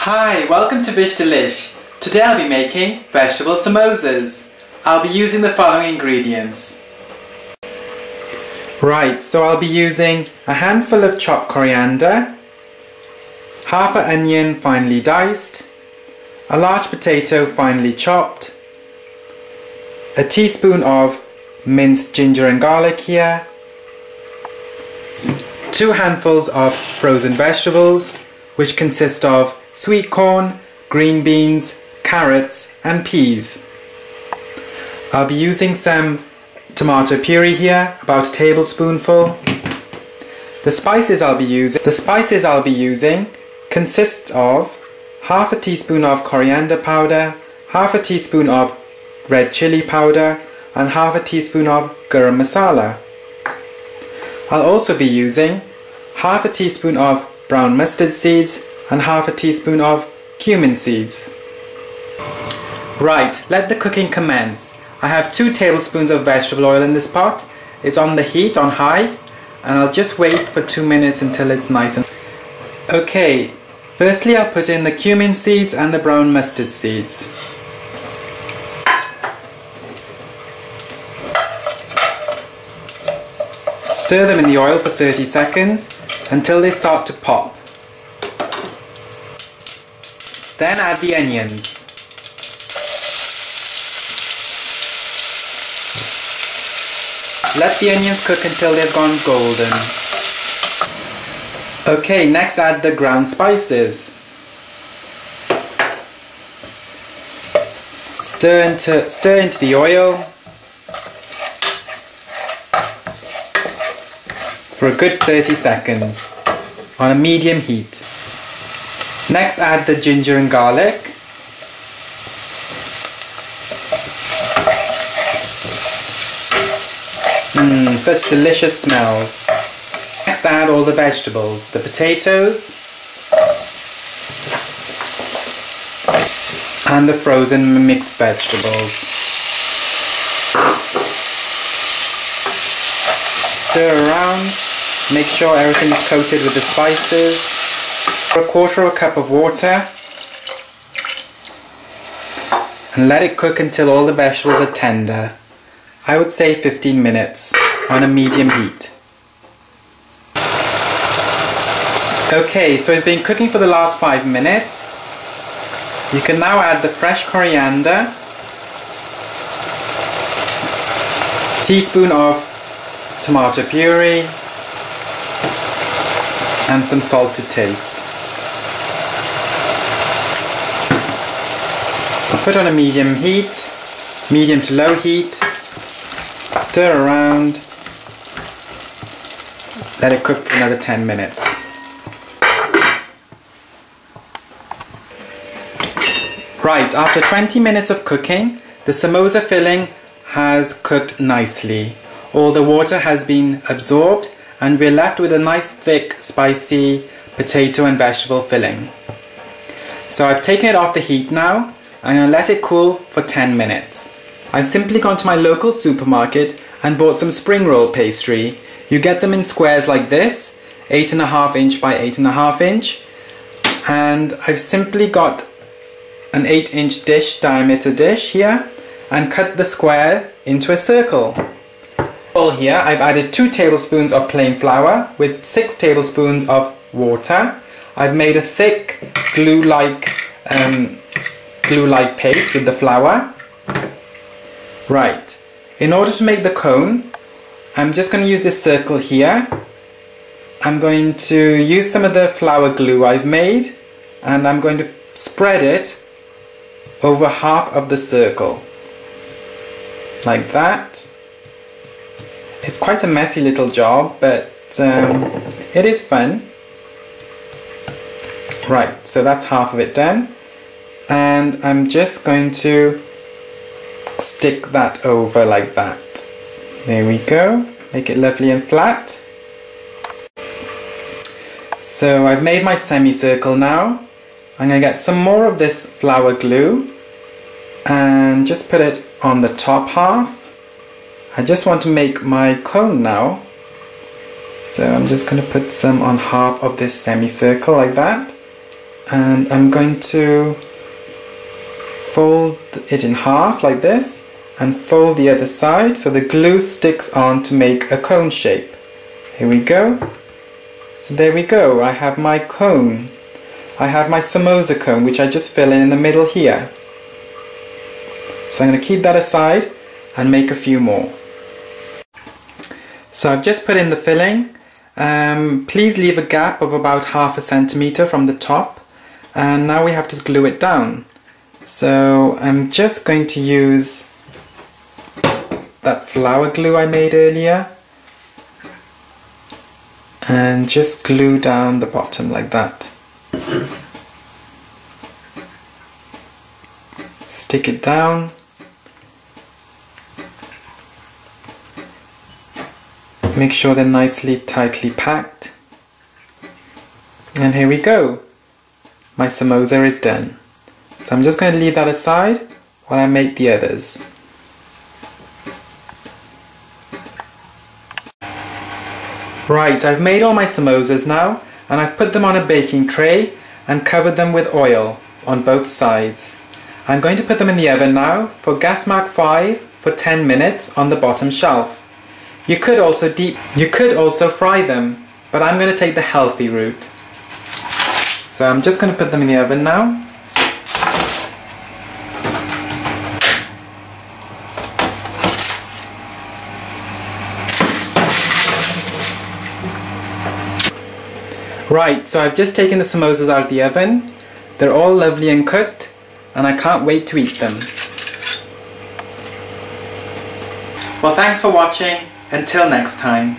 Hi, welcome to Vish Delish. Today I'll be making vegetable samosas. I'll be using the following ingredients. Right, so I'll be using a handful of chopped coriander, half an onion finely diced, a large potato finely chopped, a teaspoon of minced ginger and garlic here, 2 handfuls of frozen vegetables, which consist of sweet corn, green beans, carrots and peas. I'll be using some tomato puree here, about a tablespoonful. The spices I'll be using consist of half a teaspoon of coriander powder, half a teaspoon of red chili powder and half a teaspoon of garam masala. I'll also be using half a teaspoon of brown mustard seeds and half a teaspoon of cumin seeds. Right, let the cooking commence. I have 2 tablespoons of vegetable oil in this pot. It's on the heat on high and I'll just wait for 2 minutes until it's nice and... Okay, firstly I'll put in the cumin seeds and the brown mustard seeds. Stir them in the oil for 30 seconds until they start to pop. Then add the onions. Let the onions cook until they've gone golden. Okay, next add the ground spices. Stir into the oil for a good 30 seconds on a medium heat. Next add the ginger and garlic. Such delicious smells. Next add all the vegetables, the potatoes and the frozen mixed vegetables. Stir around, make sure everything is coated with the spices. For a quarter of a cup of water and let it cook until all the vegetables are tender. I would say 15 minutes on a medium heat. Okay, so it's been cooking for the last 5 minutes. You can now add the fresh coriander, teaspoon of tomato puree and some salt to taste. Put on a medium heat, medium to low heat, stir around, let it cook for another 10 minutes. Right, after 20 minutes of cooking, the samosa filling has cooked nicely. All the water has been absorbed and we're left with a nice thick, spicy potato and vegetable filling. So I've taken it off the heat now. I'm going to let it cool for 10 minutes. I've simply gone to my local supermarket and bought some spring roll pastry. You get them in squares like this, 8.5 inch by 8.5 inch. And I've simply got an 8-inch diameter dish here and cut the square into a circle. Here I've added 2 tablespoons of plain flour with 6 tablespoons of water. I've made a thick glue-like paste with the flour. Right, in order to make the cone, I'm just going to use this circle here. I'm going to use some of the flour glue I've made and I'm going to spread it over half of the circle, like that. It's quite a messy little job, but it is fun. Right, so that's half of it done. And I'm just going to stick that over like that. There we go. Make it lovely and flat. So I've made my semicircle now. I'm going to get some more of this flour glue and just put it on the top half. I just want to make my cone now. So I'm just going to put some on half of this semicircle like that. And I'm going to fold it in half like this and fold the other side so the glue sticks on to make a cone shape. Here we go. So there we go, I have my cone. I have my samosa cone, which I just fill in the middle here. So I'm going to keep that aside and make a few more. So I've just put in the filling. Please leave a gap of about 1/2 centimeter from the top. And now we have to glue it down. So I'm just going to use that flour glue I made earlier and just glue down the bottom like that. Stick it down. Make sure they're nicely tightly packed. And here we go. My samosa is done. So I'm just going to leave that aside while I make the others. Right, I've made all my samosas now, and I've put them on a baking tray and covered them with oil on both sides. I'm going to put them in the oven now for gas mark 5 for 10 minutes on the bottom shelf. You could also fry them, but I'm going to take the healthy route. So I'm just going to put them in the oven now. Right, so I've just taken the samosas out of the oven. They're all lovely and cooked, and I can't wait to eat them. Well, thanks for watching. Until next time.